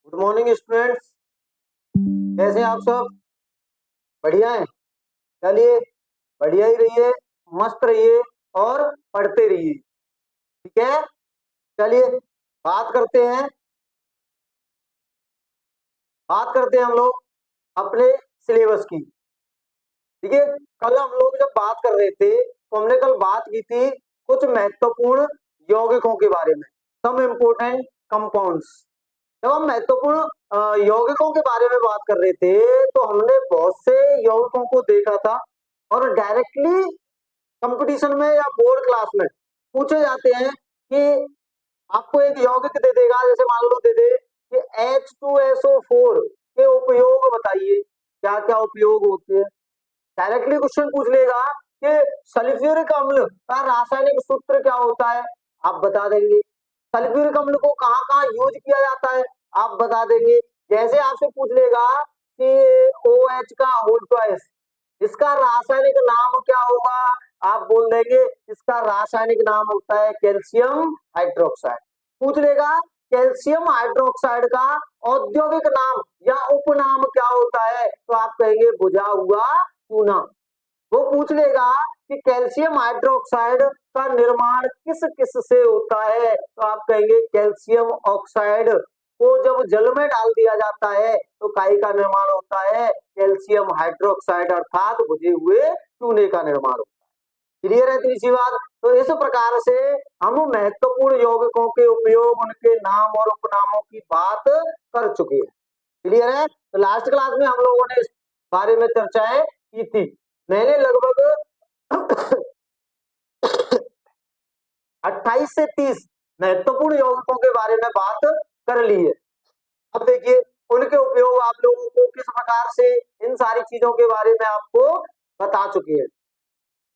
Good morning students. कैसे हैं आप सब? बढ़िया हैं? चलिए, बढ़िया ही रहिए, मस्त रहिए और पढ़ते रहिए। ठीक है, चलिए बात करते हैं हम लोग अपने सिलेबस की। ठीक है, कल हम लोग जब बात कर रहे थे तो हमने कल बात की थी कुछ महत्वपूर्ण यौगिकों के बारे में, सम इम्पोर्टेंट कंपाउंड्स। जब हम महत्वपूर्ण यौगिकों के बारे में बात कर रहे थे तो हमने बहुत से यौगिकों को देखा था और डायरेक्टली कंपटीशन में या बोर्ड क्लास में पूछे जाते हैं कि आपको एक यौगिक दे देगा, जैसे मान लो दे दे कि H2SO4 के उपयोग बताइए, क्या क्या उपयोग होते हैं। डायरेक्टली क्वेश्चन पूछ लेगा कि सल्फ्यूरिक अम्ल का रासायनिक सूत्र क्या होता है, आप बता देंगे। सल्फ्यूरिक अम्ल को कहाँ कहाँ यूज किया जाता है, आप बता देंगे। जैसे आपसे पूछ लेगा कि OH का होल ट्वाइस, इसका रासायनिक नाम क्या होगा, आप बोल देंगे इसका रासायनिक नाम होता है कैल्शियम हाइड्रोक्साइड। पूछ लेगा कैल्शियम हाइड्रोक्साइड का औद्योगिक नाम या उपनाम क्या होता है, तो आप कहेंगे बुझा हुआ चूना। वो पूछ लेगा कि कैल्शियम हाइड्रोक्साइड का निर्माण किस किस से होता है, तो आप कहेंगे कैल्शियम ऑक्साइड को जब जल में डाल दिया जाता है तो काई का निर्माण होता है, कैल्शियम हाइड्रोक्साइड अर्थात बुझे हुए चूने का निर्माण होता है। क्लियर है तीसरी बात? तो इस प्रकार से हम महत्वपूर्ण यौगिकों के उपयोग, उनके नाम और उपनामों की बात कर चुके हैं। क्लियर है? तो लास्ट क्लास में हम लोगों ने इस बारे में चर्चाएं की थी। मैंने लगभग 28 से 30 महत्वपूर्ण यौगिकों के बारे में बात कर ली है। अब देखिए उनके उपयोग आप लोगों को किस प्रकार से, इन सारी चीजों के बारे में आपको बता चुके हैं।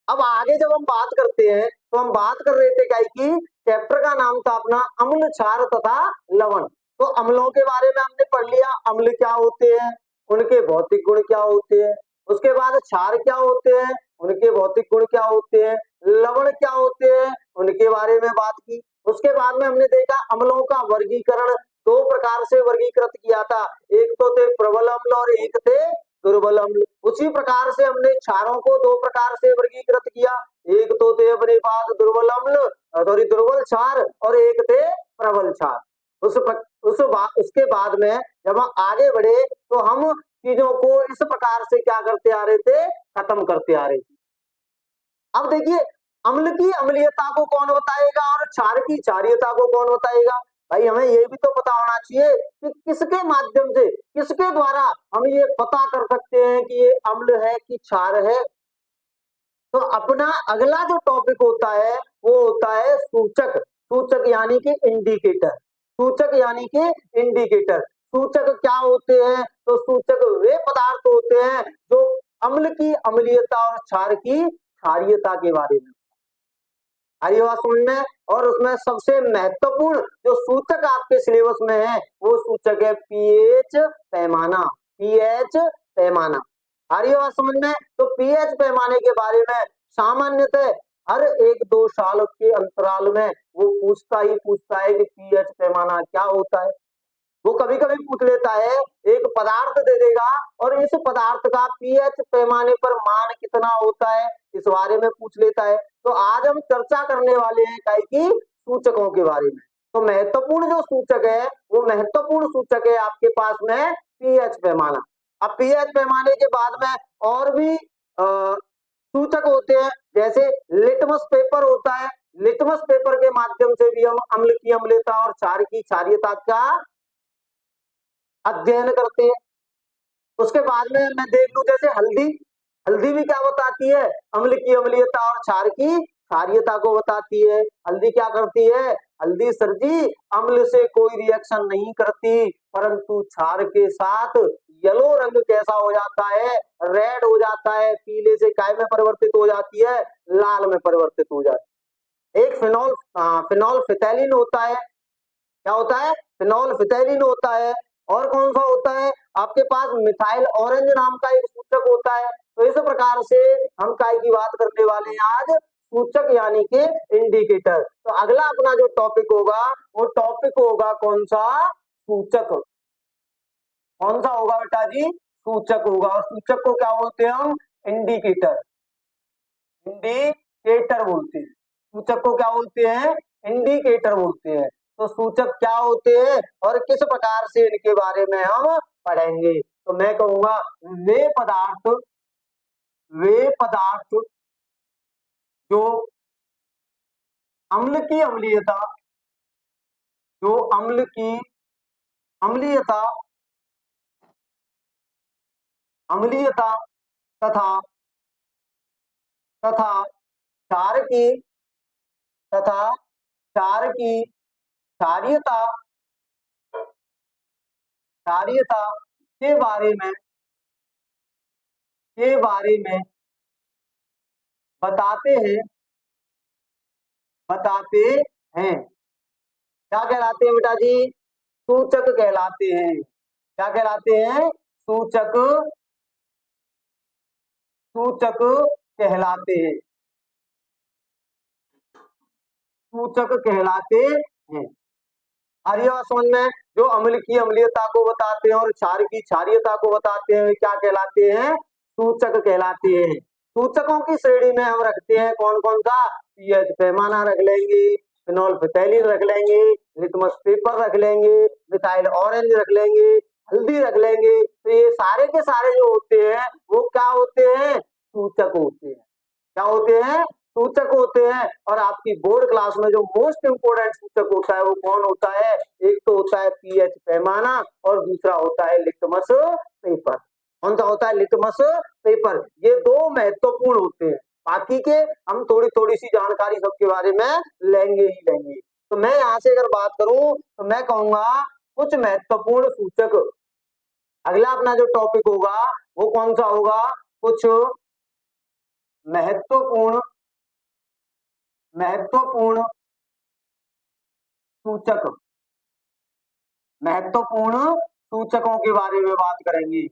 अब आगे जब हम बात करते हैं तो हम बात कर रहे थे क्या कि चैप्टर का नाम था अपना अम्ल, क्षार तथा लवण। तो अम्लों के बारे में हमने पढ़ लिया, अम्ल क्या होते हैं, उनके भौतिक गुण क्या होते हैं। उसके बाद क्षार क्या होते हैं, उनके भौतिक गुण क्या होते हैं। लवण क्या होते हैं, उनके बारे में बात की। उसके बाद में हमने देखा अम्लों का वर्गीकरण दो प्रकार से वर्गीकृत किया था, एक तो थे प्रबल अम्ल और एक थे दुर्बल अम्ल। उसी प्रकार से हमने क्षारों को दो प्रकार से वर्गीकृत किया, एक तो थे अपने पास दुर्बल अम्ल सॉरी दुर्बल क्षार और एक थे प्रबल क्षार। उसके बाद में जब हम आगे बढ़े तो हम चीजों को इस प्रकार से क्या करते आ रहे थे, खत्म करते आ रहे थे। अब देखिए अम्ल की अम्लीयता को कौन बताएगा और क्षार की क्षारीयता को कौन बताएगा। भाई हमें ये भी तो पता होना चाहिए कि किसके माध्यम से, किसके द्वारा हम ये पता कर सकते हैं कि ये अम्ल है कि क्षार है। तो अपना अगला जो टॉपिक होता है वो होता है सूचक। सूचक यानी कि इंडिकेटर। सूचक यानी कि इंडिकेटर। सूचक क्या होते हैं, तो सूचक वे पदार्थ होते हैं जो अम्ल की अम्लीयता और क्षार की क्षारीयता के बारे में आई बात समझ में। और उसमें सबसे महत्वपूर्ण जो सूचक आपके सिलेबस में है वो सूचक है पीएच पैमाना। पीएच पैमाना आ रही है बात समझ में। तो पीएच पैमाने के बारे में सामान्यतः हर एक दो साल के अंतराल में वो पूछता है कि पीएच पैमाना क्या होता है। वो कभी कभी पूछ लेता है, एक पदार्थ दे देगा और इस पदार्थ का पीएच पैमाने पर मान कितना होता है, इस बारे में पूछ लेता है। तो आज हम चर्चा करने वाले हैं काय की सूचकों के बारे में। तो महत्वपूर्ण जो सूचक है वो महत्वपूर्ण सूचक है आपके पास में पीएच पैमाना। अब पीएच पैमाने के बाद में और भी सूचक होते हैं, जैसे लिटमस पेपर होता है। लिटमस पेपर के माध्यम से भी हम अम्ल की अम्लता और क्षार की क्षारीयता का अध्ययन करते हैं। उसके बाद में मैं देख लू जैसे हल्दी। हल्दी भी क्या बताती है, अम्ल की अम्लीयता और क्षार की क्षारीयता को बताती है। हल्दी क्या करती है, हल्दी सर जी अम्ल से कोई रिएक्शन नहीं करती, परंतु क्षार के साथ येलो रंग कैसा हो जाता है, रेड हो जाता है, पीले से काय में परिवर्तित हो जाती है, लाल में परिवर्तित हो जाती है। एक फिनॉल फिथैलिन होता है। क्या होता है, फिनॉल फिथैलिन होता है। और कौन सा होता है आपके पास, मिथाइल ऑरेंज नाम का एक सूचक होता है। तो इस प्रकार से हम काय की बात करने वाले हैं आज, सूचक यानी कि इंडिकेटर। तो अगला अपना जो टॉपिक होगा वो टॉपिक होगा कौन सा, सूचक। कौन सा होगा बेटा जी? सूचक होगा। और सूचक को क्या बोलते हैं हम? इंडिकेटर। इंडिकेटर बोलते हैं। सूचक को क्या बोलते हैं? इंडिकेटर बोलते हैं। तो सूचक क्या होते हैं और किस प्रकार से इनके बारे में हम पढ़ेंगे। तो मैं कहूंगा वे पदार्थ जो अम्ल की अम्लीयता जो अम्ल की अम्लीयता अम्लीयता तथा तथा क्षार की तथा क्षार की क्षारीयता क्षारीयता के बारे में बताते हैं। क्या कहलाते हैं बेटा जी? सूचक कहलाते हैं। क्या कहलाते हैं? सूचक सूचक कहलाते हैं। सूचक कहलाते हैं। आ रही है बात समझ में? जो अम्ल की अम्लीयता को बताते हैं और क्षार की क्षारीयता को बताते हैं, क्या कहलाते हैं? सूचक कहलाते हैं। सूचकों की श्रेणी में हम रखते हैं कौन कौन सा? पीएच पैमाना रख लेंगे, फिनोल्फथैलीन रख लेंगे, लिटमस पेपर रख लेंगे, मिथाइल ऑरेंज रख लेंगे, हल्दी रख लेंगे। तो ये सारे के सारे जो होते हैं वो क्या होते हैं? सूचक होते हैं। क्या होते हैं? सूचक होते हैं। और आपकी बोर्ड क्लास में जो मोस्ट इंपोर्टेंट सूचक होता है वो कौन होता है? एक तो होता है पीएच पैमाना और दूसरा होता है लिटमस पेपर। कौन सा होता है? Litmus paper. ये दो महत्वपूर्ण होते हैं। बाकी के हम थोड़ी थोड़ी सी जानकारी सबके बारे में लेंगे ही लेंगे। तो मैं यहाँ से अगर बात करूं तो मैं कहूंगा कुछ महत्वपूर्ण सूचक। अगला अपना जो टॉपिक होगा वो कौन सा होगा? कुछ महत्वपूर्ण महत्वपूर्ण सूचक। महत्वपूर्ण सूचकों के बारे में बात करेंगे।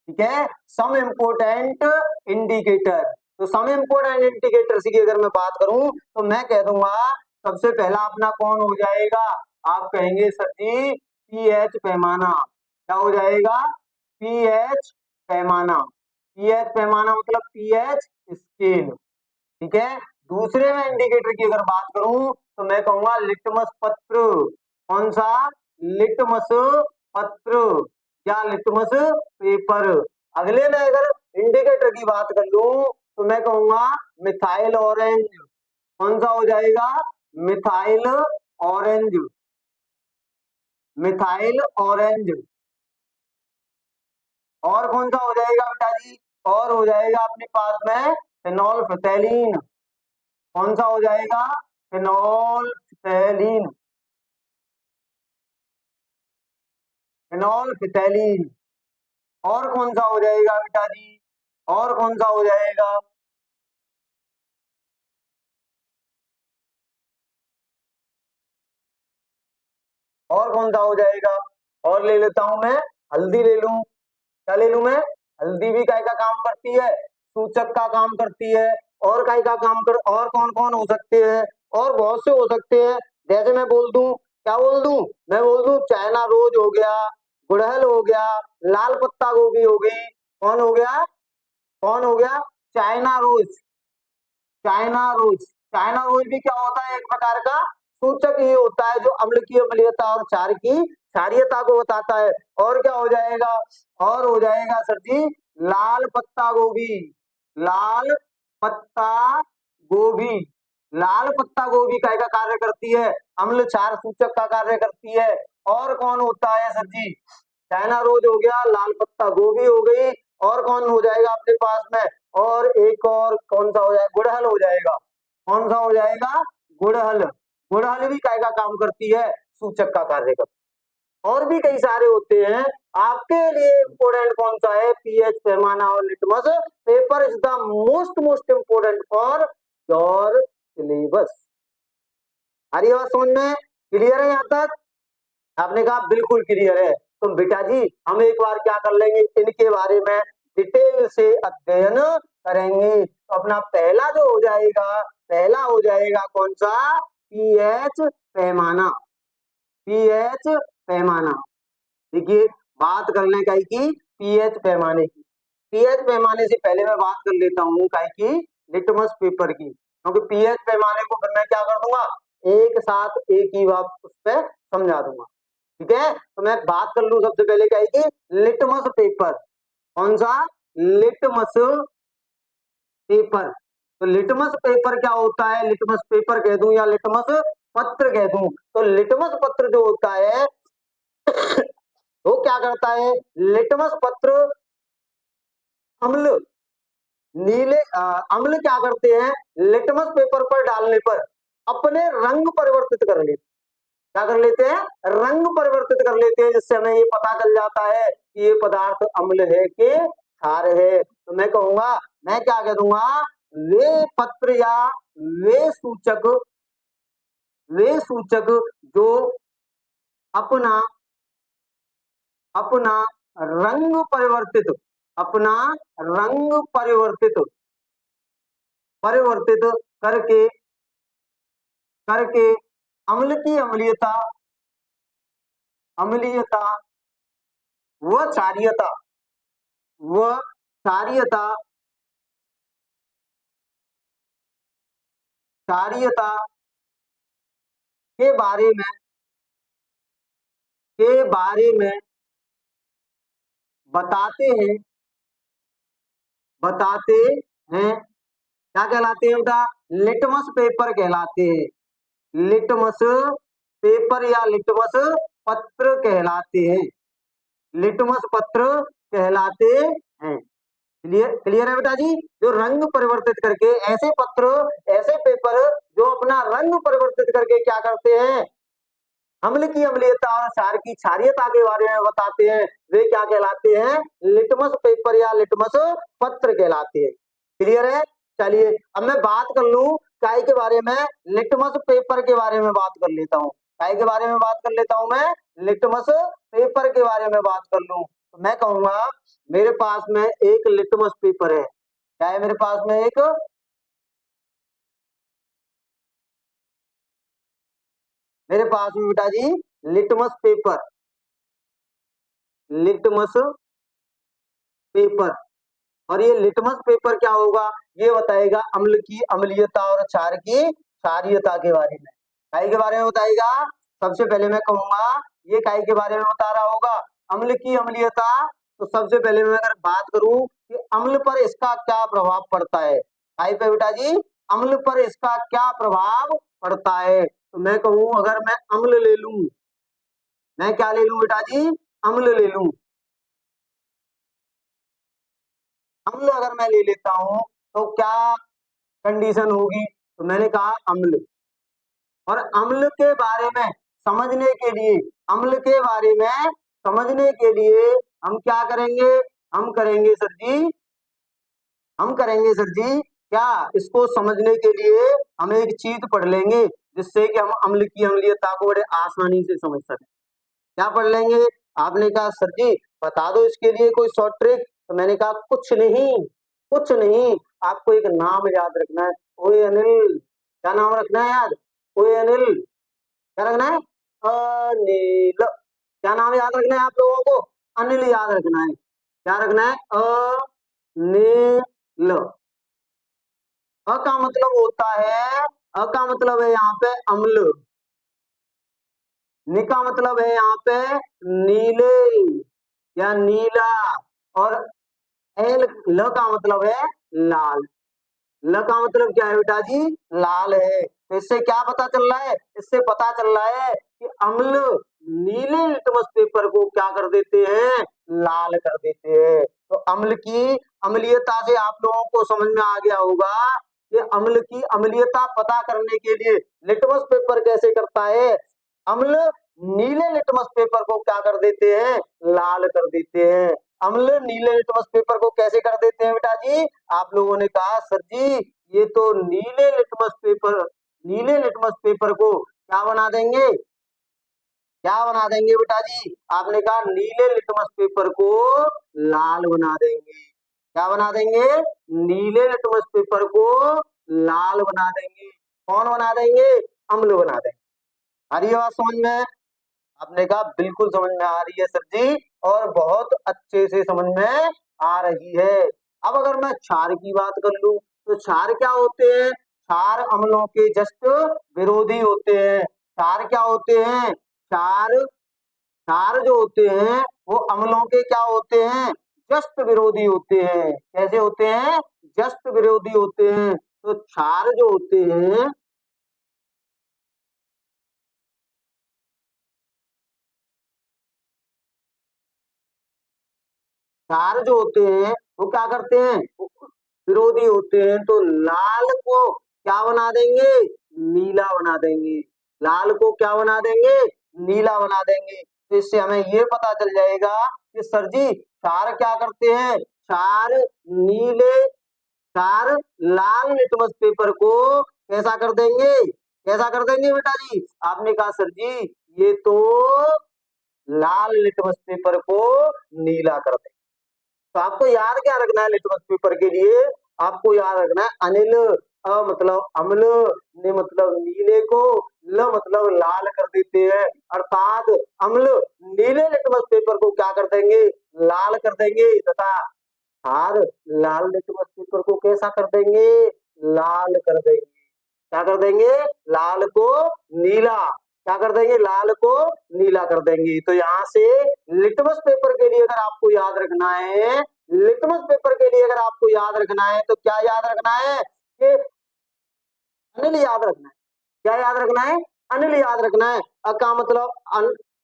ठीक है? Some important indicator. तो सम इम्पोर्टेंट इंडिकेटर्स की अगर मैं बात करूं तो मैं कह दूंगा सबसे पहला अपना कौन हो जाएगा? आप कहेंगे सर जी पीएच पैमाना। क्या हो जाएगा? पीएच पैमाना। पीएच पैमाना मतलब पीएच स्केल। ठीक है? दूसरे में इंडिकेटर की अगर बात करूं तो मैं कहूंगा लिटमस पत्र। कौन सा? लिटमस पत्र या लिटमस पेपर। अगले में अगर इंडिकेटर की बात कर लूं तो मैं कहूंगा मिथाइल ऑरेंज। कौन सा हो जाएगा? Methyl orange. Methyl orange. और कौन सा हो जाएगा बेटा जी? और हो जाएगा अपने पास में फिनोल्फथैलीन। कौन सा हो जाएगा? फिनोल्फथैलीन। फिनोल्फथैलीन। और कौन सा हो जाएगा बेटा जी? और कौन सा हो जाएगा? और कौन सा हो जाएगा? और ले लेता हूं मैं, हल्दी ले लूं। क्या ले लूं मैं? हल्दी भी काय का काम करती है? सूचक का काम करती है। और काय का काम कर, और कौन कौन हो सकते हैं? और बहुत से हो सकते हैं। जैसे मैं बोल दूं, क्या बोल दूं? मैं बोल दूं चाइना रोज हो गया, गुड़हल हो गया, लाल पत्ता गोभी हो गई। कौन हो गया? कौन हो गया? China rose. China rose. China rose भी क्या होता है? एक प्रकार का सूचक ही होता है जो अम्ल की अम्लीयता और क्षार की क्षारीयता को बताता है। और क्या हो जाएगा? और हो जाएगा सर जी लाल पत्ता गोभी। लाल पत्ता गोभी। लाल पत्ता गोभी काय का कार्य करती है? अम्ल क्षार सूचक का कार्य करती है। और कौन होता है सर जी? चाइना रोज हो गया, लाल पत्ता गोभी हो गई। और कौन हो जाएगा अपने पास में? और एक और कौन सा हो जाएगा? गुड़हल हो जाएगा। कौन सा हो जाएगा? गुड़हल। गुड़हल भी काय का काम करती है? सूचक का कार्य करती है। और भी कई सारे होते हैं। आपके लिए इंपोर्टेंट कौन सा है? पीएच पैमाना और litmus paper is the most important for your syllabus. आ रही है बात समझ में? क्लियर है यहाँ तक? आपने कहा बिल्कुल क्लियर है। तो बेटा जी हम एक बार क्या कर लेंगे, इनके बारे में डिटेल से अध्ययन करेंगे। तो अपना पहला जो हो जाएगा, पहला हो जाएगा कौन सा? पीएच पैमाना। पीएच पैमाना। देखिए बात कर लें काई की पीएच पैमाने की। पीएच पैमाने से पहले मैं बात कर लेता हूँ काई की लिटमस पेपर की, क्योंकि पीएच पैमाने को फिर मैं क्या कर दूंगा एक साथ एक ही बात उस पर समझा दूंगा। ठीक है, तो मैं बात कर लूं सबसे पहले क्या है कि लिटमस पेपर। कौन सा? Litmus paper. तो लिटमस पेपर क्या होता है? लिटमस पेपर कह दूं या लिटमस पत्र कह दूं, तो लिटमस पत्र जो होता है वो क्या करता है? लिटमस पत्र अम्ल अम्ल क्या करते हैं? लिटमस पेपर पर डालने पर अपने रंग परिवर्तित कर लेते। क्या कर लेते हैं? रंग परिवर्तित कर लेते हैं, जिससे हमें ये पता चल जाता है कि ये पदार्थ अम्ल है कि क्षार है। तो मैं कहूंगा, मैं क्या कह दूंगा, वे पत्र या वे सूचक जो अपना अपना रंग परिवर्तित अपना रंग परिवर्तित करके करके अम्ल की अम्लीयता व क्षारीयता व क्षारीयता क्षारीयता के बारे में बताते हैं। क्या कहलाते हैं बेटा? लिटमस पेपर कहलाते हैं। लिटमस पेपर या लिटमस पत्र कहलाते हैं। लिटमस पत्र कहलाते हैं। क्लियर क्लियर है बेटा जी? जो रंग परिवर्तित करके ऐसे पेपर जो अपना रंग परिवर्तित करके क्या करते हैं? अम्ल की अम्लीयता और क्षार की क्षारीयता के बारे में बताते हैं, वे क्या कहलाते हैं? लिटमस पेपर या लिटमस पत्र कहलाते हैं। क्लियर है? चलिए अब मैं बात कर लूं काय के बारे में, लिटमस पेपर के बारे में बात कर लेता हूं। काय के बारे में बात कर लेता हूं मैं, लिटमस पेपर के बारे में बात कर लूं। तो मैं कहूंगा मेरे पास में एक लिटमस पेपर है। क्या है मेरे पास में? मेरे पास में बेटा जी लिटमस लिटमस पेपर। और ये लिटमस पेपर क्या होगा? ये बताएगा अम्ल की अम्लीयता और क्षार की क्षारीयता के बारे में। काय के बारे में बताएगा। सबसे पहले मैं कहूंगा ये काय के बारे में बता रहा होगा, अम्ल की अम्लीयता। तो सबसे पहले मैं अगर बात करूं कि अम्ल पर इसका क्या प्रभाव पड़ता है, काय पे बेटा जी? अम्ल पर इसका क्या प्रभाव पड़ता है? तो मैं कहूं अगर मैं अम्ल ले लूं, मैं क्या ले लूं बेटा जी? अम्ल ले लूं। अम्ल अगर मैं ले लेता हूं तो क्या कंडीशन होगी? तो मैंने कहा अम्ल। और अम्ल के बारे में समझने के लिए अम्ल के बारे में समझने के लिए हम क्या करेंगे? हम करेंगे सर जी हम करेंगे सर जी क्या, इसको समझने के लिए हम एक चीज पढ़ लेंगे, जिससे कि हम अम्ल की अम्लीयता को बड़े आसानी से समझ सकें। क्या पढ़ लेंगे? आपने कहा सर जी बता दो इसके लिए कोई शॉर्ट ट्रिक। तो मैंने कहा कुछ नहीं, आपको एक नाम याद रखना है। ओए अनिल। क्या नाम रखना है याद? ओए अनिल। क्या रखना है? अनिल। क्या नाम याद रखना है आप लोगों को? अनिल याद रखना है। क्या रखना है? अनिल। अ का मतलब होता है, अ का मतलब है यहाँ पे अम्ल। नि का मतलब है यहाँ पे नीले या नीला। और एल ल का मतलब है लाल। ल का मतलब क्या है बेटा जी? लाल है। तो इससे क्या पता चल रहा है? इससे पता चल रहा है कि अम्ल नीले लिटमस पेपर को क्या कर देते हैं? लाल कर देते हैं। तो अम्ल की अम्लीयता से आप लोगों को समझ में आ गया होगा कि अम्ल की अम्लीयता पता करने के लिए लिटमस पेपर कैसे करता है? अम्ल नीले लिटमस पेपर को क्या कर देते हैं? लाल कर देते हैं। अम्ल नीले लिटमस पेपर को कैसे कर देते हैं बेटा जी? आप लोगों ने कहा सर जी ये तो नीले लिटमस पेपर को क्या बना देंगे? क्या बना देंगे बेटा जी? आपने कहा नीले लिटमस पेपर को लाल बना देंगे। क्या बना देंगे? नीले लिटमस पेपर को लाल बना देंगे। कौन बना देंगे? अम्ल बना देंगे। आ रही है बात समझ में? आपने कहा बिल्कुल समझ में आ रही है सर जी, और बहुत अच्छे से समझ में आ रही है। अब अगर मैं क्षार की बात कर लूं तो क्षार क्या होते हैं? क्षार अम्लों के जस्ट विरोधी होते हैं। क्षार क्या होते हैं? क्षार क्षार जो होते हैं वो अम्लों के क्या होते हैं? जस्ट विरोधी होते हैं। कैसे होते हैं? जस्ट विरोधी होते हैं। तो क्षार जो होते हैं, क्षार जो होते हैं वो क्या करते हैं? वो विरोधी होते हैं। तो लाल को क्या बना देंगे? नीला बना देंगे। लाल को क्या बना देंगे? नीला बना देंगे। तो इससे हमें ये पता चल जाएगा कि सर जी क्षार क्या करते हैं? क्षार नीले क्षार लाल लिटमस पेपर को कैसा कर देंगे? कैसा कर देंगे बेटा जी? आपने कहा सर जी ये तो लाल लिटमस पेपर को नीला कर देंगे। तो आपको याद क्या रखना है लिटमस पेपर के लिए? आपको याद रखना है अनिल, अ मतलब अम्ल, ने मतलब नीले को, ल मतलब लाल कर देते हैं। अर्थात अम्ल नीले लिटमस पेपर को क्या कर देंगे? लाल कर देंगे। तथा क्षार लाल लिटमस पेपर को कैसा कर देंगे? लाल कर देंगे। क्या कर देंगे? लाल को नीला। क्या कर देंगे? लाल को नीला कर देंगे। तो यहाँ से लिटमस पेपर के लिए अगर आपको याद रखना है, लिटमस पेपर के लिए अगर आपको याद रखना है तो क्या याद रखना है? कि अनिल याद रखना है। क्या याद रखना है? अनिल याद रखना है। अ का मतलब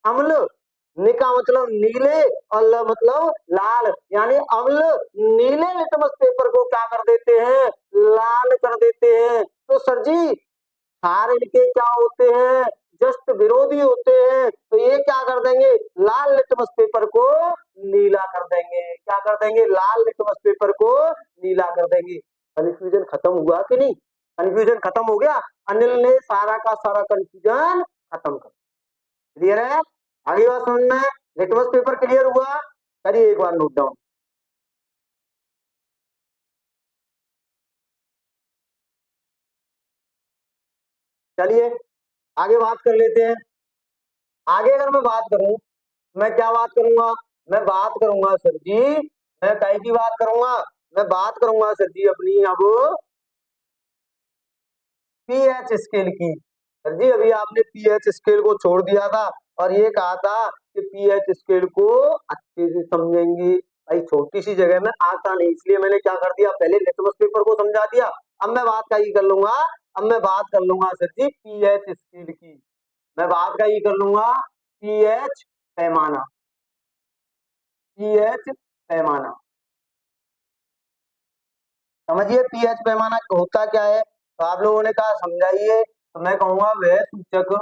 अम्ल, नि का मतलब नीले, और ल मतलब लाल। यानी अम्ल नीले लिटमस पेपर को क्या कर देते हैं? लाल कर देते हैं। तो सर जी क्षार इनके क्या होते हैं? जस्ट विरोधी होते हैं। तो ये क्या कर देंगे? लाल लिटमस पेपर को नीला कर देंगे। क्या कर देंगे? लाल लिटमस पेपर को नीला कर देंगे। कंफ्यूजन खत्म हुआ कि नहीं? कंफ्यूजन खत्म हो गया। अनिल ने सारा का सारा कंफ्यूजन खत्म कर। क्लियर है? आगे बात समझ में? लिटमस पेपर क्लियर हुआ? करिए एक बार नोट डाउन। चलिए आगे बात कर लेते हैं। आगे अगर मैं बात करूं, मैं क्या बात करूंगा? मैं बात करूंगा सर जी, मैं कई की बात करूंगा? मैं बात करूंगा सर जी अपनी अब पीएच स्केल की। सर जी अभी आपने पीएच स्केल को छोड़ दिया था और ये कहा था कि पीएच स्केल को अच्छे से समझेंगे। भाई छोटी सी जगह में आता नहीं, इसलिए मैंने क्या कर दिया, पहले लिटमस पेपर को समझा दिया। अब मैं बात का ही कर लूंगा, अब मैं बात कर लूंगा सर जी पीएच स्केल की। मैं बात का ही कर लूंगा पीएच पैमाना। पीएच पैमाना समझिए, पीएच पैमाना होता क्या है? तो आप लोगों ने कहा समझाइए, तो मैं कहूंगा वह सूचक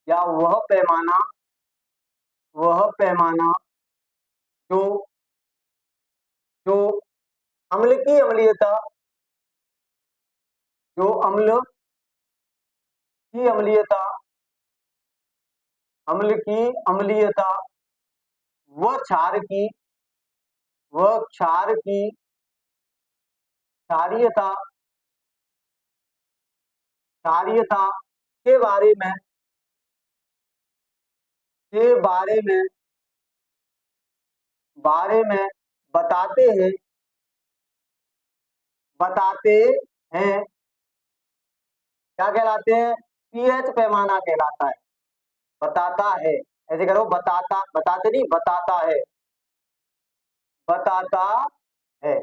या वह पैमाना जो जो अम्ल की अम्लीयता, जो अम्ल की अम्लीयता, अम्ल की अम्लीयता व क्षार की व क्षार की क्षारीयता क्षारीयता के बारे में बताते हैं बताते हैं। क्या कहलाते हैं? पीएच पैमाना कहलाता है। बताता है, ऐसे करो, बताता, बताते नहीं, बताता है, बताता है,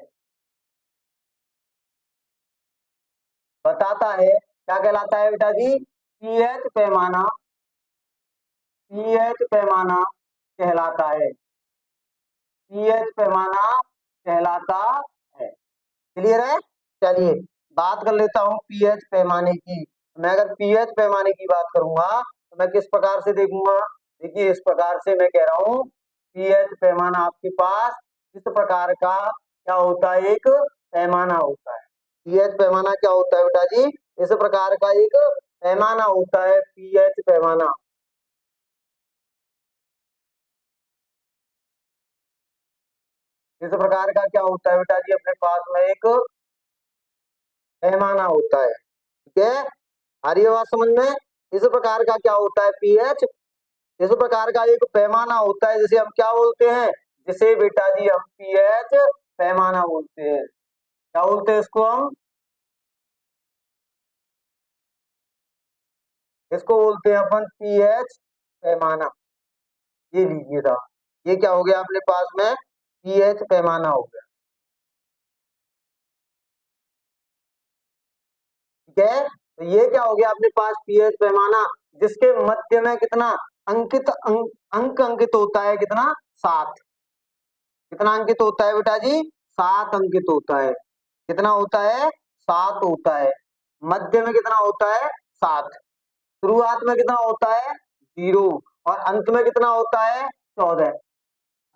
बताता है। क्या कहलाता है बेटा जी? पीएच पैमाना कहलाता है। पीएच पैमाना कहलाता है। क्लियर है? चलिए बात कर लेता हूँ पीएच पैमाने की। मैं अगर पीएच पैमाने की बात करूंगा तो मैं किस प्रकार से देखूंगा? देखिए इस प्रकार से मैं कह रहा हूँ, पीएच पैमाना आपके पास इस प्रकार का क्या होता है? एक पैमाना होता है। पीएच पैमाना क्या होता है बेटा जी? इस प्रकार का एक पैमाना होता है, पीएच पैमाना। इस प्रकार का क्या होता है बेटा जी? अपने पास में एक पैमाना होता है। ठीक है, आ रही है बात समझ में? इस प्रकार का क्या होता है? पीएच इस प्रकार का एक पैमाना होता है जिसे हम क्या बोलते हैं, जिसे बेटा जी हम पीएच पैमाना बोलते हैं। क्या बोलते हैं इसको हम, इसको बोलते हैं अपन पीएच पैमाना। ये लीजिए साहब, ये क्या हो गया अपने पास में, पीएच पैमाना हो गया। ठीक है, तो ये क्या हो गया अपने पास, पीएच पैमाना, जिसके मध्य में कितना अंक अंकित होता है, कितना, 7। कितना अंकित होता है बेटा जी, 7 अंकित होता है। कितना होता है, 7 होता है। मध्य में कितना होता है, 7। शुरुआत में कितना होता है, 0, और अंत में कितना होता है, 14।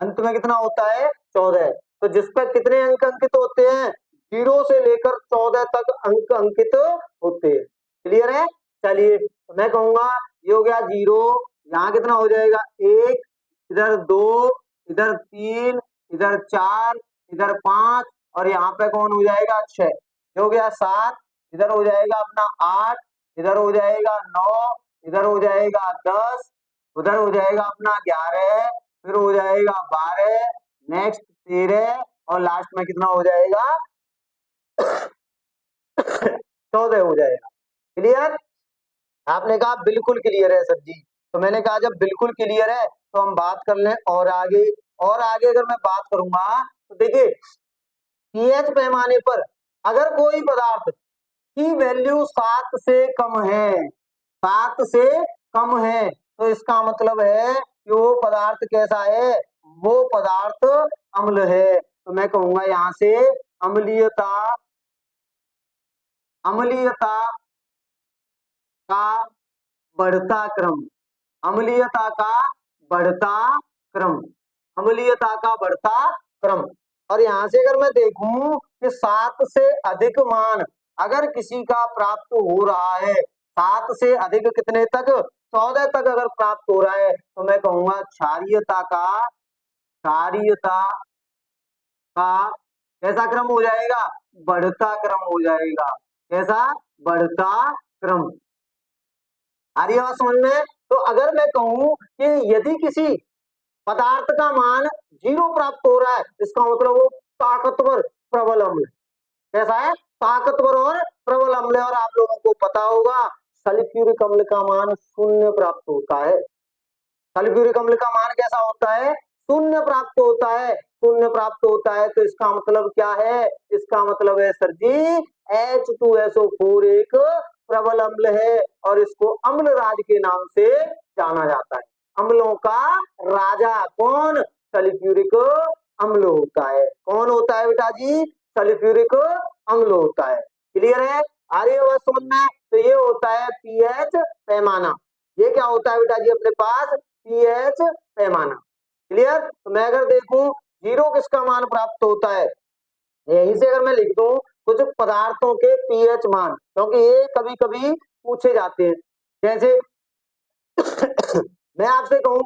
अंत में कितना होता है, 14। तो जिस पर कितने अंक अंकित होते हैं, 0 से लेकर 14 तक अंक अंकित होते हैं। क्लियर है। चलिए तो मैं कहूंगा ये हो गया 0, यहाँ कितना हो जाएगा 1, इधर 2, इधर 3, इधर 4, इधर 5, और यहाँ पे कौन हो जाएगा 6, ये हो गया 7, इधर हो जाएगा अपना 8, इधर हो जाएगा 9, इधर हो जाएगा 10, उधर हो जाएगा अपना 11, फिर हो जाएगा 12, नेक्स्ट 13, और लास्ट में कितना हो जाएगा 14 हो जाएगा। क्लियर। आपने कहा बिल्कुल क्लियर है सर जी, तो मैंने कहा जब बिल्कुल क्लियर है तो हम बात कर लें और आगे। और आगे अगर मैं बात करूंगा तो देखिए, पीएच पैमाने पर अगर कोई पदार्थ की वैल्यू 7 से कम है, 7 से कम है, तो इसका मतलब है कि वो पदार्थ कैसा है, वो पदार्थ अम्ल है। तो मैं कहूंगा यहां से अम्लीयता, अम्लीयता का बढ़ता क्रम, अम्लीयता का बढ़ता क्रम, अम्लीयता का बढ़ता क्रम। और यहां से अगर मैं देखूं कि 7 से अधिक मान अगर किसी का प्राप्त हो रहा है, 7 से अधिक कितने तक, 14 तक अगर प्राप्त हो रहा है, तो मैं कहूंगा क्षारीयता का, क्षारीयता का कैसा क्रम हो जाएगा, बढ़ता क्रम हो जाएगा। कैसा, बढ़ता क्रम। आ रही है बात समझ में। तो अगर मैं कहूं कि यदि किसी पदार्थ का मान 0 प्राप्त हो रहा है, इसका मतलब वो ताकतवर प्रबल अम्ल। कैसा है, ताकतवर और प्रबल अम्ल है। और आप लोगों को पता होगा सल्फ्यूरिक अम्ल का मान 0 प्राप्त होता है। सल्फ्यूरिक अम्ल का मान कैसा होता है, 0 प्राप्त होता है। 0 प्राप्त होता है तो इसका मतलब क्या है, इसका मतलब है सर जी H2SO4 एक प्रबल अम्ल है, और इसको अम्ल राज के नाम से जाना जाता है। अम्लों का राजा कौन, सल्फ्यूरिक अम्ल होता है। कौन होता है बेटा जी, सल्फ्यूरिक अम्ल होता है। क्लियर है, आ रही है बात समझ में। तो ये होता है पीएच पैमाना। ये क्या होता है बेटा जी अपने पास, पीएच पैमाना। क्लियर। तो मैं अगर देखूं 0 किसका मान प्राप्त होता है, यहीं से अगर मैं लिख दूं कुछ पदार्थों के पीएच मान, क्योंकि ये कभी कभी पूछे जाते हैं। जैसे मैं आपसे कहूं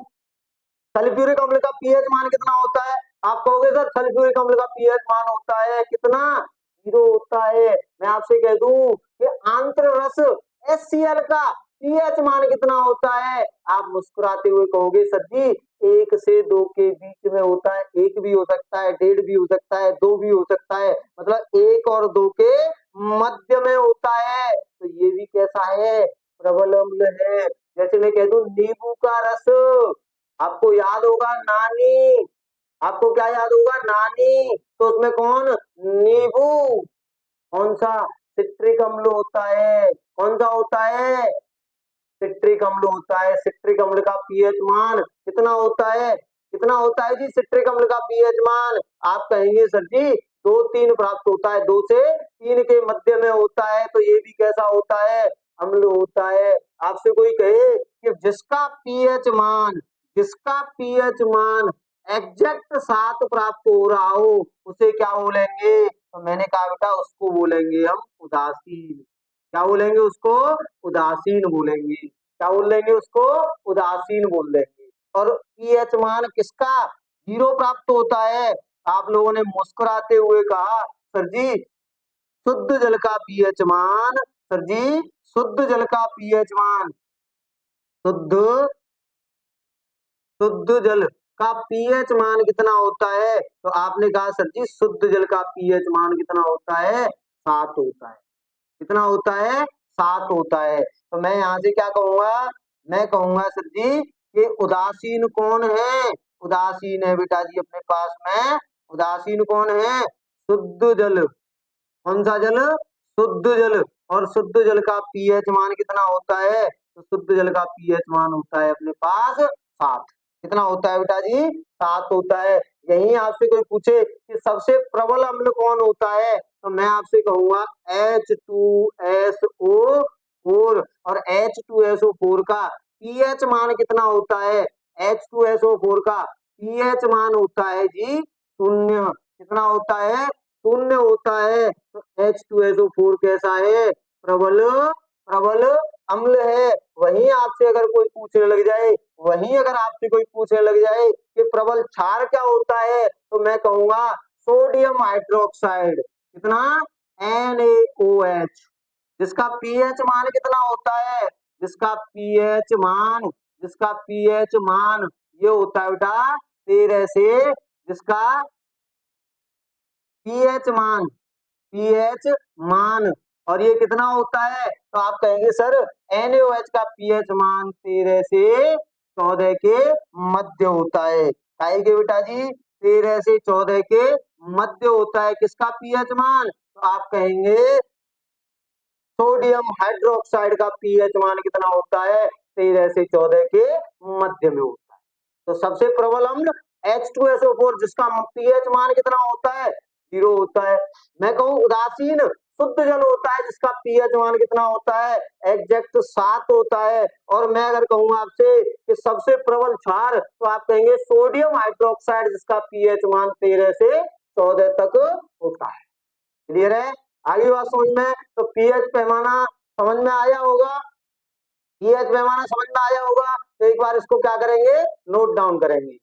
सल्फ्यूरिक अम्ल का पीएच मान कितना होता है, आप कहोगे सर सल्फ्यूरिक अम्ल का पीएच मान होता है कितना, 0 होता है। मैं आपसे कह दूं कि आंत्र रस HCl का पीएच मान कितना होता है, आप मुस्कुराते हुए कहोगे सर जी 1 से 2 के बीच में होता है। 1 भी हो सकता है, 1.5 भी हो सकता है, 2 भी हो सकता है, मतलब 1 और 2 के मध्य में होता है। तो ये भी कैसा है, प्रबल अम्ल है। जैसे मैं कह दूं नींबू का रस, आपको याद होगा नानी, आपको क्या याद होगा, नानी, तो उसमें कौन, नींबू, कौन सा, सिट्रिक अम्ल होता है। कौन सा होता है, सिट्रिक अम्ल होता है। सिट्रिक अम्ल का पीएच मान कितना होता है, कितना होता है जी सिट्रिक अम्ल का पीएच मान, आप कहेंगे सर जी 2-3 प्राप्त होता है, 2 से 3 के मध्य में होता है। तो ये भी कैसा होता है, अम्ल होता है। आपसे कोई कहे कि जिसका पीएच मान, जिसका पीएच मान एग्जैक्ट 7 प्राप्त हो रहा हो, उसे क्या बोलेंगे, तो मैंने कहा बेटा उसको बोलेंगे हम उदासीन। क्या बोलेंगे उसको, उदासीन बोलेंगे। क्या बोल देंगे उसको, उदासीन बोल देंगे। और पीएच मान किसका 0 प्राप्त होता है, आप लोगों ने मुस्कुराते हुए कहा सर जी शुद्ध जल का पीएच मान, सर जी शुद्ध जल का पीएच मान, शुद्ध शुद्ध जल का पीएच मान कितना होता है? तो आपने कहा सर जी शुद्ध जल का पीएच मान कितना होता है? 7 होता है। कितना होता है? 7 होता है। तो मैं यहाँ से क्या कहूंगा? मैं कहूंगा सर जी कि उदासीन कौन है? उदासीन है बेटा जी अपने पास में। उदासीन कौन है? शुद्ध जल। कौन सा जल? शुद्ध जल। और शुद्ध जल का पीएच मान कितना होता है? तो शुद्ध जल का पीएच मान होता है अपने पास 7। कितना होता है बेटा जी? 7 होता है। यही आपसे कोई पूछे कि सबसे प्रबल अम्ल कौन होता है, तो मैं आपसे कहूंगा H2SO4। और H2SO4 का पीएच मान कितना होता है? H2SO4 का पीएच मान होता है जी 0। कितना होता है? 0 होता है। तो H2SO4 कैसा है? प्रबल प्रबल अम्ल है। वहीं आपसे अगर कोई पूछने लग जाए, वहीं अगर आपसे कोई पूछने लग जाए कि प्रबल क्षार क्या होता है, तो मैं कहूंगा सोडियम हाइड्रोक्साइड। कितना? NaOH। जिसका पीएच मान कितना होता है? जिसका पीएच मान ये होता है बेटा 13 से। जिसका पीएच मान और ये कितना होता है? तो आप कहेंगे सर NaOH का पीएच मान 13 से 14 के मध्य होता है। के बेटा जी 13 से 14 के मध्य होता है। किसका पीएच मान? तो आप कहेंगे सोडियम हाइड्रोक्साइड का पीएच मान कितना होता है? 13 से 14 के मध्य में होता है। तो सबसे प्रबल अम्ल H2SO4 जिसका पीएच मान कितना होता है? 0 होता है। मैं कहूँ उदासीन शुद्ध जल होता है जिसका पीएच मान कितना होता है? एग्जैक्ट 7 होता है। और मैं अगर कहूँ आपसे कि सबसे प्रबल क्षार, तो आप कहेंगे सोडियम हाइड्रोक्साइड जिसका पीएच मान 13 से 14 तक होता है। क्लियर है? आगे बात समझ में? तो पीएच पैमाना समझ में आया होगा। पीएच पैमाना समझ में आया होगा। तो एक बार इसको क्या करेंगे? नोट डाउन करेंगे।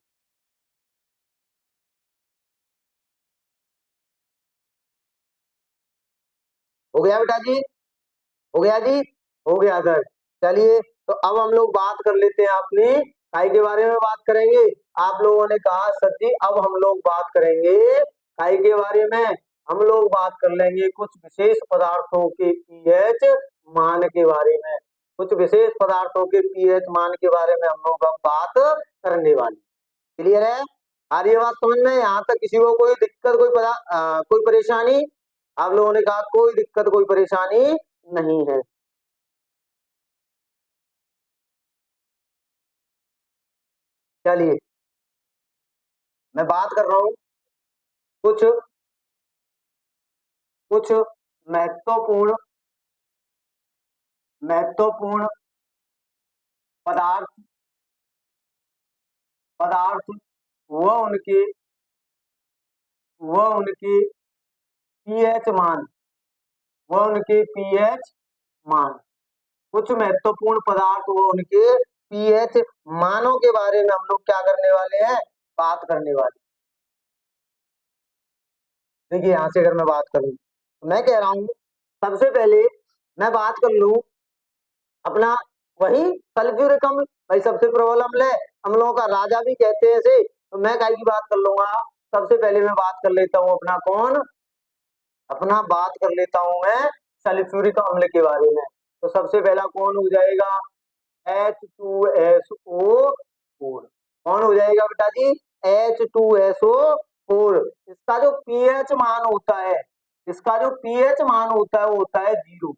हो गया बेटा जी? हो गया जी? हो गया सर। चलिए तो अब हम लोग बात कर लेते हैं अपनी काय के बारे में बात करेंगे। आप लोगों ने कहा सर जी अब हम लोग बात करेंगे काय के बारे में। हम लोग बात कर लेंगे कुछ विशेष पदार्थों के पीएच मान के बारे में। कुछ विशेष पदार्थों के पीएच मान के बारे में हम लोग अब बात करने वाले। क्लियर है? आ रही है बात समझ में? यहाँ तक किसी को कोई दिक्कत कोई परेशानी? आप लोगों ने कहा कोई दिक्कत कोई परेशानी नहीं है। चलिए मैं बात कर रहा हूँ कुछ कुछ महत्वपूर्ण महत्वपूर्ण पदार्थ पदार्थ व उनके पीएच मान मान। कुछ महत्वपूर्ण पदार्थ व उनके पीएच मानों के बारे में हम लोग क्या करने वाले हैं? बात करने वाले। देखिए यहां से अगर मैं बात करूं तो मैं कह रहा हूं सबसे पहले मैं बात कर लूं अपना वही सल्फ्यूरिक अम्ल। भाई सबसे प्रबल अम्ल है, अम्लों का राजा भी कहते हैं इसे। तो मैं काय की बात कर लूंगा? सबसे पहले मैं बात कर लेता हूं अपना बात कर लेता हूं मैं सल्फ्यूरिक अम्ल के बारे में। तो सबसे पहला कौन हो जाएगा? H2SO4। कौन हो जाएगा बेटा जी? H2SO4। इसका जो पीएच मान होता है वो होता है 0।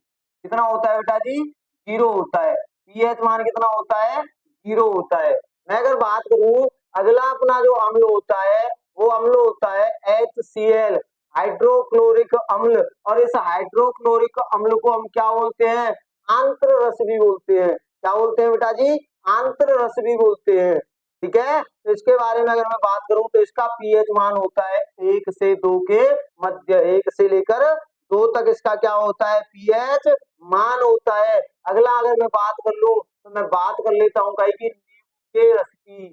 कितना होता है बेटा जी? 0 होता है। पीएच मान कितना होता है? 0 होता है। मैं अगर बात करूं अगला अपना जो अम्ल होता है वो अम्ल होता है HCl हाइड्रोक्लोरिक अम्ल। और इस हाइड्रोक्लोरिक अम्ल को हम क्या बोलते हैं? आंत्र रस भी बोलते हैं। क्या बोलते हैं बेटा जी? आंत्र रस भी बोलते हैं। ठीक है? तो इसके बारे में अगर मैं बात करूं तो इसका पीएच मान होता है 1 से 2 के मध्य। 1 से लेकर 2 तक इसका क्या होता है? पीएच मान होता है। अगला अगर मैं बात कर लूं तो मैं बात कर लेता हूं काय की नींबू के रस की।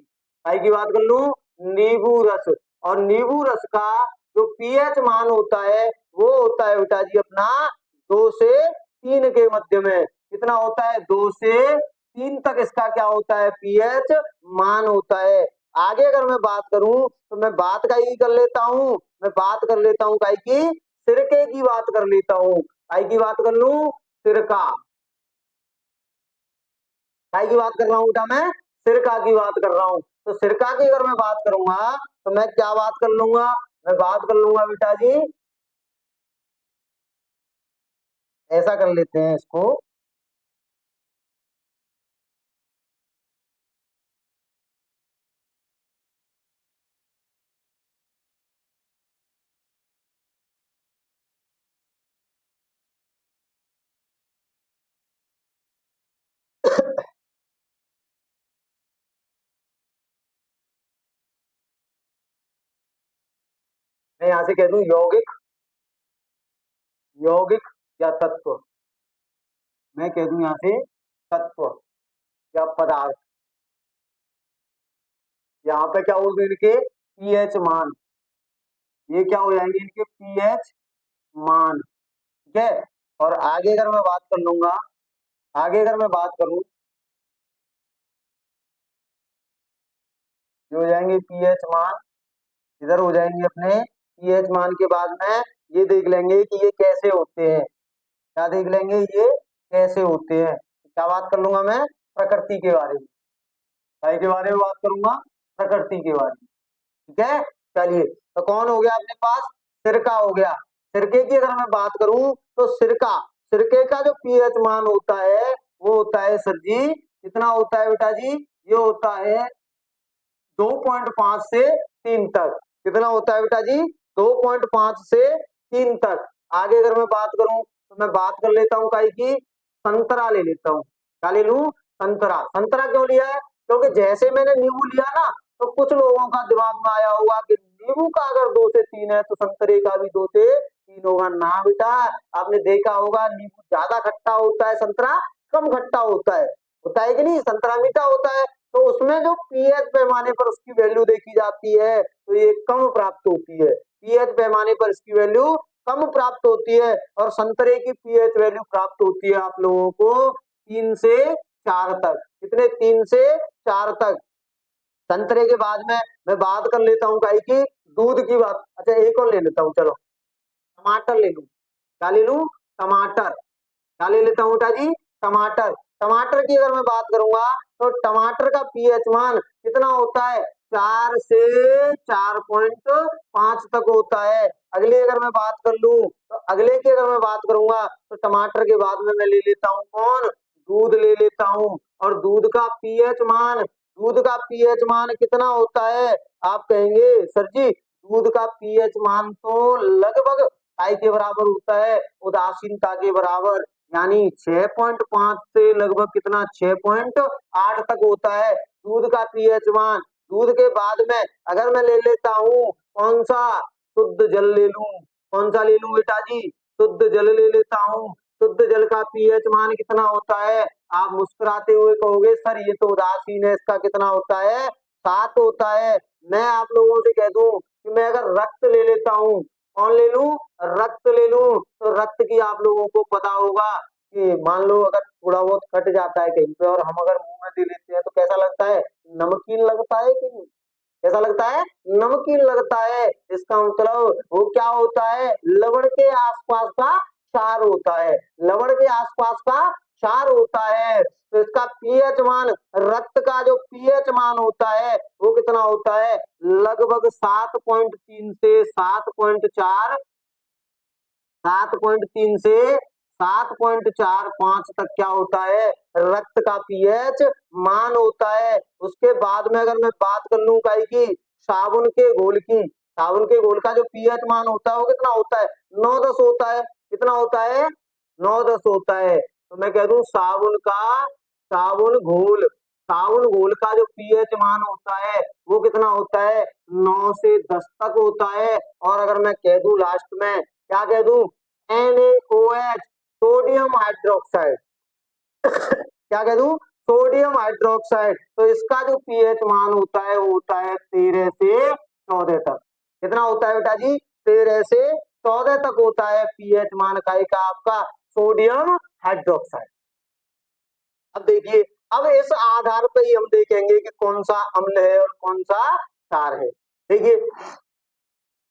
काय की बात कर लूं? नींबू रस। और नींबू रस का जो पीएच मान होता है वो होता है बेटा जी अपना 2 से 3 के मध्य में। कितना होता है? 2 से 3 तक इसका क्या होता है, पीएच मान होता है। आगे अगर मैं बात करूं तो मैं बात का ही कर लेता हूं, मैं बात कर लेता हूं काई की, सिरके की बात कर लेता हूं। काई की बात कर लूं, सिरका। काय की बात कर रहा हूँ बेटा, मैं सिरका की बात कर रहा हूँ। तो सिरका की अगर मैं बात करूंगा तो मैं क्या बात कर लूंगा, मैं बात कर लूंगा बेटा जी, ऐसा कर लेते हैं इसको। मैं यहां से कह दूं यौगिक, यौगिक या तत्व, मैं कह दूं यहां से तत्व या पदार्थ। यहाँ पे क्या होगा इनके पीएच मान, ये क्या हो जाएंगे इनके पीएच मान, ठीक है। और आगे अगर मैं बात कर लूंगा, आगे अगर मैं बात करूं, ये हो जाएंगे पीएच मान, इधर हो जाएंगे अपने पीएच मान के बाद में ये देख लेंगे कि ये कैसे होते हैं, क्या देख लेंगे ये कैसे होते हैं। क्या बात कर लूंगा मैं, प्रकृति के बारे में, काय के बारे में बात करूंगा, प्रकृति के बारे में, ठीक है। चलिए, तो कौन हो गया अपने पास, सिरका हो गया। सिरके की अगर मैं बात करूं तो सिरका, सिरके का जो पीएच मान होता है वो होता है सर जी, कितना होता है बेटा जी, ये होता है 2.5 से 3 तक। कितना होता है बेटा जी, 2.5 से 3 तक। आगे अगर मैं बात करूं तो मैं बात कर लेता हूं काई की, संतरा ले लेता हूं। क्या ले लूं, संतरा। संतरा क्यों लिया है, क्योंकि जैसे मैंने नींबू लिया ना, तो कुछ लोगों का दिमाग में आया होगा कि नींबू का अगर 2 से 3 है तो संतरे का भी 2 से 3 होगा। ना बेटा, आपने देखा होगा नींबू ज्यादा खट्टा होता है, संतरा कम खट्टा होता है कि नहीं, संतरा मीठा होता है। तो उसमें जो पीएच पैमाने पर उसकी वैल्यू देखी जाती है तो ये कम प्राप्त होती है, पीएच पैमाने पर इसकी वैल्यू कम प्राप्त होती है। और संतरे की पीएच वैल्यू प्राप्त होती है आप लोगों को 3 से 4 तक। कितने, 3 से 4 तक। संतरे के बाद में मैं बात कर लेता हूँ काई की, दूध की बात। अच्छा एक और ले लेता हूँ, चलो टमाटर ले लूं। क्या ले लूं, टमाटर। क्या ले लेता हूँ बेटा जी, टमाटर। टमाटर की अगर मैं बात करूंगा तो टमाटर का पीएच मान कितना होता है, 4 से 4.5 तक होता है। अगले अगर मैं बात कर लूं तो अगले की अगर मैं बात करूंगा तो टमाटर के बाद में मैं ले लेता हूं कौन, दूध ले लेता हूं। और दूध का पीएच मान, दूध का पीएच मान कितना होता है, आप कहेंगे सर जी दूध का पीएच मान तो लगभग आई के बराबर होता है, उदासीनता के बराबर, यानी 6.5 से लगभग कितना, 6.8 तक होता है दूध का पीएच मान। दूध के बाद में अगर मैं ले लेता हूँ कौन सा, शुद्ध जल ले लूं। कौन सा ले लूं बेटा जी, शुद्ध जल ले लेता हूँ। शुद्ध जल का पीएच मान कितना होता है, आप मुस्कुराते हुए कहोगे सर ये तो उदासीन है, इसका कितना होता है, 7 होता है। मैं आप लोगों से कह दूं कि मैं अगर रक्त ले लेता हूँ, कौन ले लूं, रक्त ले लूं, तो रक्त की आप लोगों को पता होगा कि मान लो अगर थोड़ा बहुत कट जाता है कहीं पे और हम अगर मुंह में दे लेते हैं तो कैसा लगता है, नमकीन लगता है कि नहीं, कैसा लगता है, नमकीन लगता है। इसका मतलब वो क्या होता है, लवण के आसपास का क्षार होता है, लवण के आसपास का क्षार होता है। तो इसका पीएच मान, रक्त का जो पीएच मान होता है वो कितना होता है, लगभग 7.3 से 7.4, 7.3 से 7.45 तक क्या होता है, रक्त का पीएच मान होता है। उसके बाद में अगर मैं बात कर लूं काई की, साबुन के घोल की, साबुन के घोल का जो पीएच मान होता है वो कितना होता है, 9-10 होता है। कितना होता है, 9-10 होता है। तो मैं कह दूं साबुन का, साबुन घोल, साबुन घोल का जो पीएच मान होता है वो कितना होता है, 9 से 10 तक होता है। और अगर मैं कह दूं लास्ट में, क्या कह दूं, NaOH, सोडियम हाइड्रोक्साइड, क्या कह दूं, सोडियम हाइड्रोक्साइड। तो इसका जो पीएच मान होता है वो होता है 13 से 14 तक। कितना होता है बेटा जी, 13 से 14 तक होता है पीएच मान का आपका सोडियम हाइड्रोक्साइड। अब देखिए अब इस आधार पर ही हम देखेंगे कि कौन सा अम्ल है और कौन सा क्षार है। देखिए,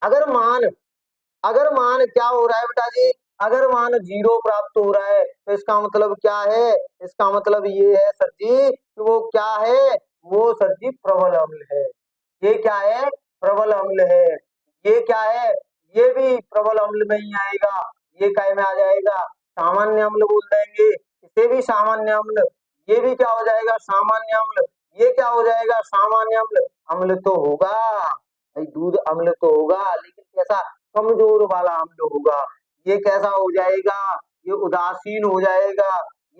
अगर मान क्या हो रहा है बेटा जी, अगर मान 0 प्राप्त हो रहा है तो इसका मतलब क्या है, इसका मतलब ये है सर जी कि वो क्या है, वो सर जी प्रबल अम्ल है। ये क्या है, प्रबल अम्ल है। ये क्या है, ये भी प्रबल अम्ल में ही आएगा। ये काय में आ जाएगा, सामान्य अम्ल बोल देंगे, इसे भी सामान्य अम्ल। ये भी क्या हो जाएगा, सामान्य अम्ल। ये क्या हो जाएगा, सामान्य अम्ल। अम्ल तो होगा भाई, दूध अम्ल तो होगा, लेकिन कैसा, कमजोर वाला अम्ल होगा। ये कैसा हो जाएगा, ये उदासीन हो जाएगा।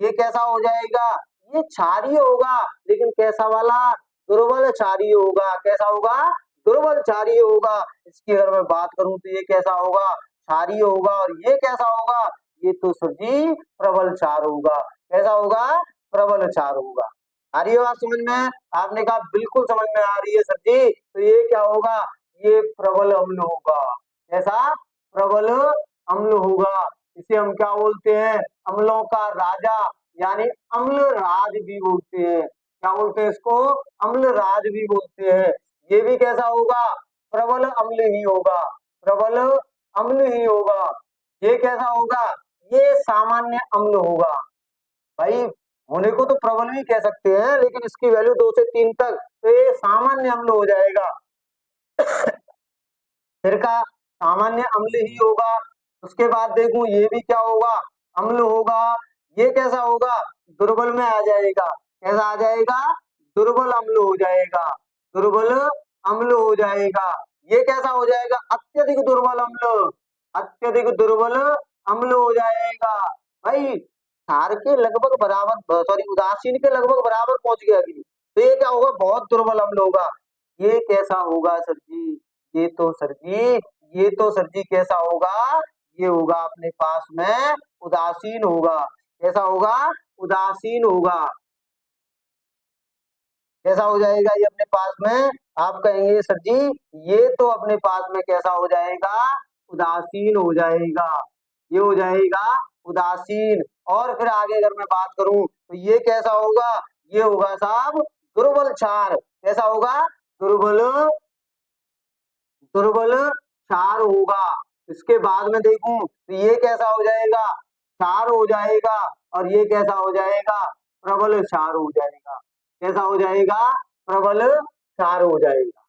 ये कैसा हो जाएगा, ये क्षारीय होगा, लेकिन कैसा वाला, दुर्बल क्षारीय होगा। कैसा होगा, दुर्बल क्षारीय होगा। इसकी अगर मैं बात करूं तो ये कैसा होगा, क्षारीय होगा। और ये कैसा होगा, ये तो सर जी प्रबल क्षार होगा। कैसा होगा, प्रबल क्षार होगा। आ रही है बात समझ में? आपने कहा बिल्कुल समझ में आ रही है सर जी। तो ये क्या होगा, ये प्रबल अम्ल होगा। ऐसा प्रबल अम्ल होगा। इसे हम क्या बोलते हैं, अम्लों का राजा, यानी अम्ल राज भी बोलते हैं। क्या बोलते हैं इसको, अम्ल राज भी बोलते हैं। ये भी कैसा होगा, प्रबल अम्ल ही होगा, प्रबल अम्ल ही होगा। ये कैसा होगा, ये सामान्य अम्ल होगा। भाई, होने को तो प्रबल भी कह सकते हैं, लेकिन इसकी वैल्यू 2 से 3 तक, तो ये सामान्य अम्ल हो जाएगा। फिर का सामान्य अम्ल ही होगा। उसके बाद देखूं, ये भी क्या होगा, अम्ल होगा। ये कैसा होगा, दुर्बल में आ जाएगा। कैसा आ जाएगा, दुर्बल अम्ल हो जाएगा, दुर्बल अम्ल हो जाएगा। ये कैसा हो जाएगा, अत्यधिक दुर्बल अम्ल, अत्यधिक दुर्बल अम्ल हो जाएगा। भाई, क्षार के लगभग बराबर, सॉरी, उदासीन के लगभग बराबर पहुंच गया कि नहीं? तो ये क्या होगा, बहुत दुर्बल अम्ल होगा। ये कैसा होगा सर जी, ये तो सर जी, ये तो सर जी कैसा होगा, ये होगा अपने पास में उदासीन होगा। कैसा होगा, उदासीन होगा। कैसा हो जाएगा ये अपने पास में, आप कहेंगे सर जी ये तो अपने पास में कैसा हो जाएगा, उदासीन हो जाएगा। ये हो जाएगा उदासीन। और फिर आगे अगर मैं बात करूं तो ये कैसा होगा, ये होगा साहब दुर्बल क्षार। कैसा होगा, दुर्बल, दुर्बल क्षार होगा। इसके बाद में देखूं तो ये कैसा हो जाएगा, क्षार हो जाएगा। और ये कैसा हो जाएगा, प्रबल क्षार हो जाएगा। कैसा हो जाएगा, प्रबल क्षार हो जाएगा।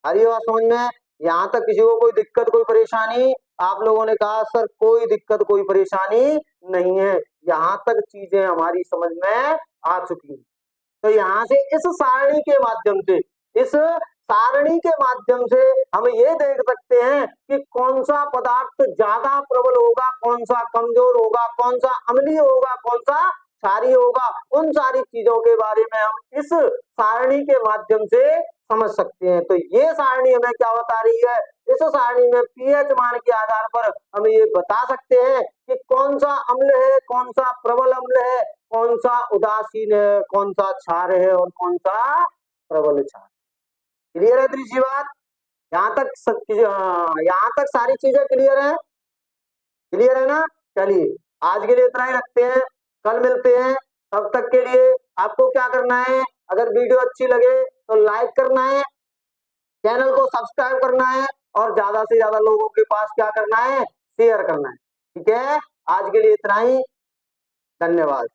आ रही है बात समझ में? यहाँ तक किसी को कोई दिक्कत, कोई परेशानी? आप लोगों ने कहा सर कोई दिक्कत, कोई परेशानी नहीं है। यहाँ तक चीजें हमारी समझ में आ चुकी हैं। तो यहाँ से इस सारणी के माध्यम से, इस सारणी के माध्यम से हम ये देख सकते हैं कि कौन सा पदार्थ ज्यादा प्रबल होगा, कौन सा कमजोर होगा, कौन सा अम्लीय होगा, कौन सा क्षारीय होगा। उन सारी चीजों के बारे में हम इस सारणी के माध्यम से समझ सकते हैं। तो ये सारणी हमें क्या बता रही है, इस सारणी में पीएच मान के आधार पर हम ये बता सकते हैं कि कौन सा अम्ल है, कौन सा प्रबल अम्ल है, कौन सा उदासीन है, कौन सा क्षार है और कौन सा प्रबल क्षार। क्लियर है तीसरी बात? यहाँ तक यहाँ तक सारी चीजें क्लियर है, क्लियर है ना? चलिए, आज के लिए इतना ही रखते हैं, कल मिलते हैं। तब तक के लिए आपको क्या करना है, अगर वीडियो अच्छी लगे तो लाइक करना है, चैनल को सब्सक्राइब करना है, और ज्यादा से ज्यादा लोगों के पास क्या करना है, शेयर करना है। ठीक है, आज के लिए इतना ही, धन्यवाद।